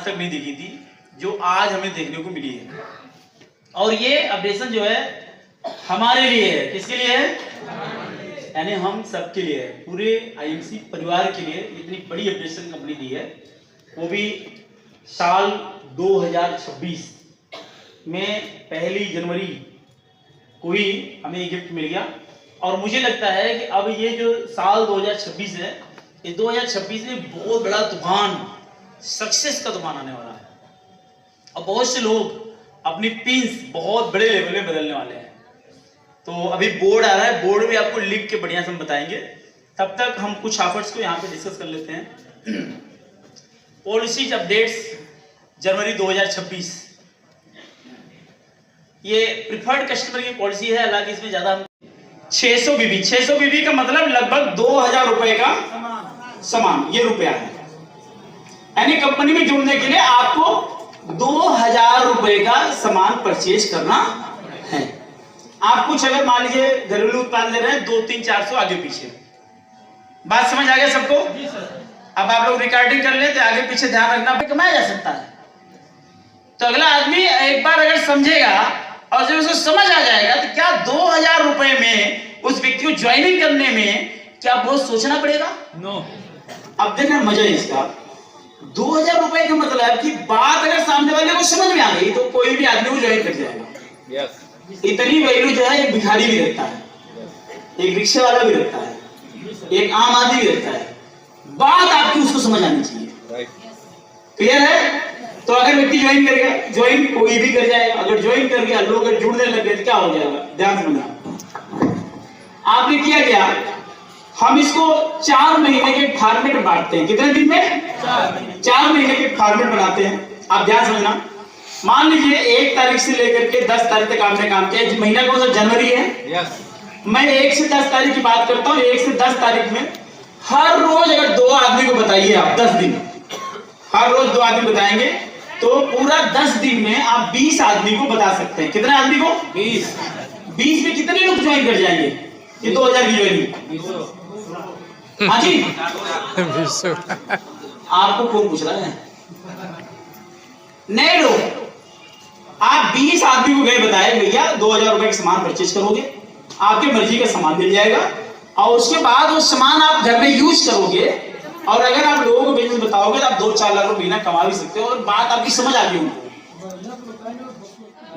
आज तक नहीं देखी थी, जो आज हमें देखने को मिली है। और ये अपडेशन जो है हमारे लिए है। किसके लिए है? यानी हम सबके लिए है, पूरे आईएमसी परिवार के लिए इतनी बड़ी अपडेशन कंपनी दी है, वो भी साल 2026 में 1 जनवरी को ही हमें ये गिफ्ट मिल गया। और मुझे लगता है कि अब ये जो साल 2026 है, इस 2026 में बहुत बड़ा तूफान, सक्सेस का तूफान आने वाला है और बहुत से लोग अपनी पिंस बहुत बड़े लेवल में बदलने वाले हैं। तो अभी बोर्ड आ रहा है, बोर्ड में आपको लिख के बढ़िया से हम बताएंगे। तब तक हम कुछ ऑफर्स को यहाँ पे डिस्कस कर लेते हैं। पॉलिसीज अपडेट्स जनवरी 2026, ये प्रिफर्ड कस्टमर की पॉलिसी है। हालांकि इसमें ज्यादा 600 बीबी का मतलब लगभग 2000 रुपए का सामान, ये रुपया है। यानी कंपनी में जुड़ने के लिए आपको 2000 रुपए का सामान परचेज करना है। आप कुछ अगर मान लीजिए घरेलू उत्पाद ले रहे हैं 2-3-400 आगे पीछे, बात समझ आ गया सबको? अब आप लोग रिकॉर्डिंग कर ले तो आगे पीछे ध्यान रखना, कमाया जा सकता है। तो अगला आदमी एक बार अगर समझेगा और जब उसको समझ आ जाएगा तो क्या 2000 रुपए में उस व्यक्ति को ज्वाइनिंग करने में क्या बहुत सोचना पड़ेगा? नो। अब देखना मजा इसका, 2000 रुपए का मतलब कि बात अगर सामने वाले को समझ में आ गई तो कोई भी आदमी को ज्वाइन कर जाएगा। yes. इतनी वैल्यू जो है एक भिखारी भी रखता है, एक रिक्शे वाला भी रखता है, एक आम आदमी भी रखता है। बात आपकी उसको समझ आनी चाहिए। क्लियर है? तो अगर व्यक्ति ज्वाइन कर गया, ज्वाइन कोई भी कर जाएगा। अगर ज्वाइन कर गया, लोग अगर जुड़ने लग गए तो क्या हो जाएगा? ध्यान समझना। आपने किया क्या, हम इसको 4 महीने के फॉर्मेट में बांटते हैं। कितने दिन में? 4 महीने के फॉर्मेट बनाते हैं। आप ध्यान समझना। मान लीजिए 1 तारीख से लेकर के 10 तारीख तक आपने काम किया। महीना कौन सा? जनवरी है। yes. मैं 1 से 10 तारीख की बात करता हूँ। 1 से 10 तारीख में हर रोज अगर 2 आदमी को बताइए आप, 10 दिन हर रोज 2 आदमी बताएंगे तो पूरा 10 दिन में आप 20 आदमी को बता सकते हैं। कितने आदमी को? 20 में कितने लोग ज्वाइन कर जाएंगे? ये 2000 की ज्वाइनिंग। हाँ जी, आपको कौन पूछ रहा है? नए लोग। आप 20 आदमी को गए बताए भैया 2000 रुपए का सामान परचेज करोगे, आपके मर्जी का सामान मिल जाएगा और उसके बाद वो सामान आप घर में यूज करोगे और अगर आप लोगों को बिजनेस बताओगे तो आप 2-4 लाख रुपए महीना कमा भी सकते हो। और बात आपकी समझ आ गई उनको।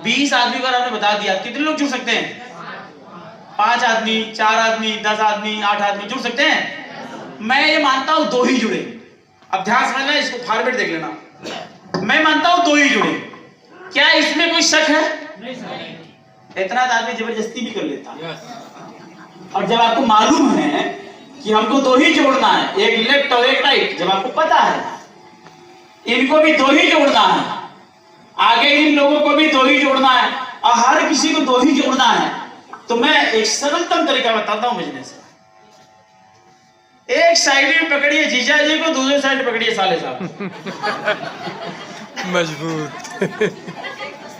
20 आदमी को आपने बता दिया, कितने लोग जुड़ सकते हैं? 5 आदमी, 4 आदमी, 10 आदमी, 8 आदमी जुड़ सकते हैं। मैं ये मानता हूं 2 ही जुड़े। अब ध्यान समझना, इसको फॉर्मेट देख लेना। मैं मानता हूं 2 ही जुड़े। क्या इसमें कोई शक है? नहीं। इतना आदमी जबरदस्ती भी कर लेता है। और जब आपको मालूम है कि हमको 2 ही जोड़ना है, एक लेफ्ट और एक राइट, जब आपको पता है इनको भी 2 ही जोड़ना है, आगे इन लोगों को भी 2 ही जोड़ना है और हर किसी को 2 ही जोड़ना है, तो मैं एक सरलतम तरीका बताता हूं बिजनेस का। एक साइड में पकड़िए जीजा जी को, दूसरे साइड में पकड़िए साले साहब। मजबूत।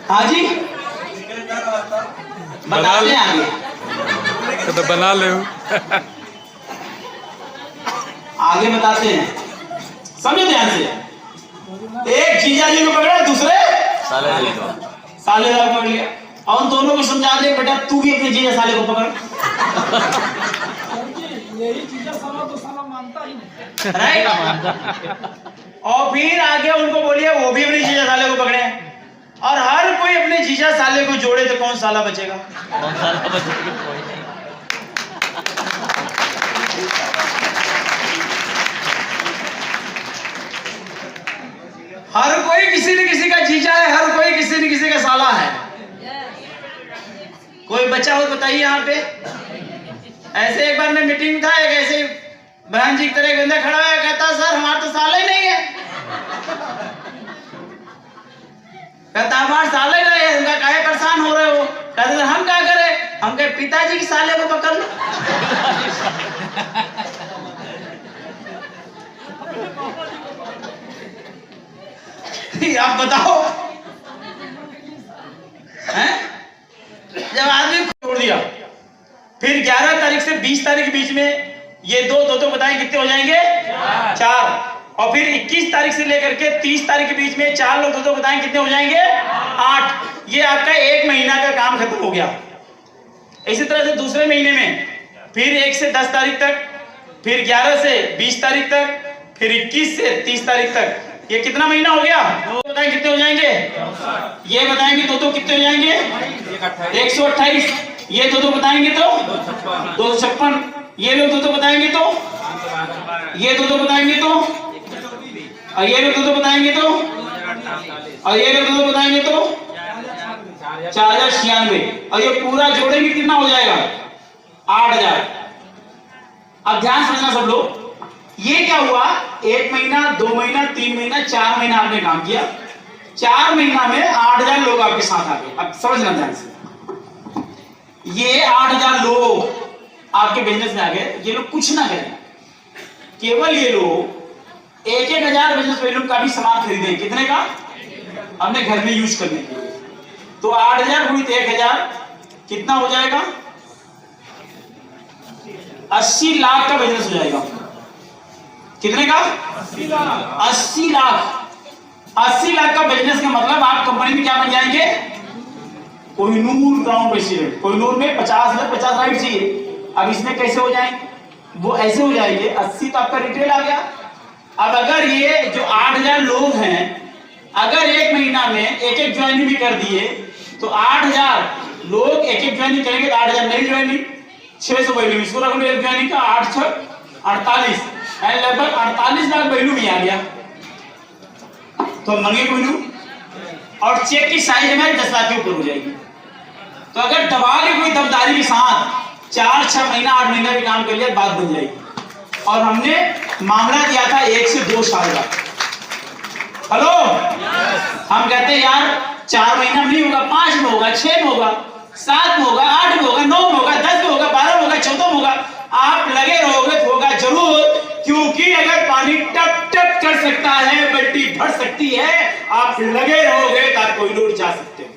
हाँ जी, बताते हैं आगे तो बना ले। आगे बताते हैं, समझे ध्यान से। एक जीजा जी को पकड़ा, दूसरे साले साहब पकड़ लिया और उन दोनों को समझा दे बेटा तू भी अपने जीजा साले को पकड़। यही जीजा साला तो साला मानता ही नहीं, राइट? और फिर आगे उनको बोलिए वो भी अपने जीजा साले को पकड़े और हर कोई अपने जीजा साले को जोड़े तो कौन साला बचेगा? कौन साला बचेगा? हर कोई किसी न किसी का जीजा है, हर कोई किसी न किसी का साला है। कोई बच्चा हो बताइए यहाँ पे। ऐसे एक बार मैं मीटिंग था, एक ऐसे बहन जी की तरह बंदा खड़ा है, कहता सर हमारा तो साला ही नहीं है। कहता हमारा साला ही नहीं है। उनका काहे परेशान हो रहे हो? कहते हम क्या करें? हम कहे पिताजी के साले को पकड़ लो। आप बताओ हैं? जब आदमी छोड़ दिया, फिर 11 तारीख से 20 तारीख के बीच में ये 2 बताएं कितने हो जाएंगे? 4। और फिर 21 तारीख से लेकर के 30 तारीख के बीच में 4 लोग दो बताएं कितने हो जाएंगे? 8। ये आपका 1 महीना का काम खत्म हो गया। इसी तरह से दूसरे महीने में फिर 1 से 10 तारीख तक, फिर 11 से 20 तारीख तक, फिर 21 से 30 तारीख तक। ये कितना महीना हो गया? बताएं कितने हो जाएंगे? ये बताएंगे दो कितने हो जाएंगे? 128। ये दो बताएंगे तो 256। ये लोग दो बताएंगे तो, ये दो बताएंगे तो, और ये लोग दो बताएंगे तो, और ये लोग दो बताएंगे तो 4096। और ये पूरा जोड़ेंगे कितना हो जाएगा? 8000। अब ध्यान समझना सब लोग, ये क्या हुआ? 1 महीना, 2 महीना, 3 महीना, 4 महीना आपने काम किया। 4 महीना में 8000 लोग आपके साथ आ गए। अब समझना ध्यान से, ये 8000 लोग आपके बिजनेस में आ गए। ये लोग कुछ ना करें, केवल ये लोग 1000 बिजनेस वैल्यू का भी सामान खरीदे। कितने का? अपने घर में यूज करने के लिए। तो 8000 गुणित 1000 कितना हो जाएगा? 80 लाख का बिजनेस हो जाएगा। कितने का? 80 लाख। 80 लाख का बिजनेस का मतलब आप कंपनी में क्या बन जाएंगे? Kohinoor ground president. कोहिनूर में 50 राइट चाहिए। अब इसमें कैसे हो जाएंगे? वो ऐसे हो जाएंगे। 80 तो आपका रिटेल आ गया। अब अगर ये जो 8000 लोग हैं, अगर 1 महीना में एक ज्वाइनिंग भी कर दिए तो 8000 लोग एक ज्वाइनिंग करेंगे तो 8000 नई ज्वाइनिंग, 600 वैल्यू। इसको रख लो एक ज्वाइनिंग का 8 6 48, यानी लगभग 48 लाख वैल्यू भी आ गया। तो मंगे वैल्यू और चेक की साइज में 10 लाख के ऊपर हो जाएगी। तो अगर दबा के कोई दमदारी के साथ 4-6 महीना 8 महीना भी काम कर लिया, बात बन जाएगी। और हमने मामला दिया था 1 से 2 साल का। हेलो, हम कहते हैं यार 4 महीना में नहीं होगा, 5 में होगा, 6 में होगा, 7 में होगा, 8 में होगा, 9 में होगा, 10 में होगा, 12 में होगा, 14 में होगा। आप लगे रहोगे तो होगा जरूर, क्योंकि अगर पानी टप टप कर सकता है, बल्टी भर सकती है, आप लगे रहोगे तो आप कोई दूर जा सकते हो।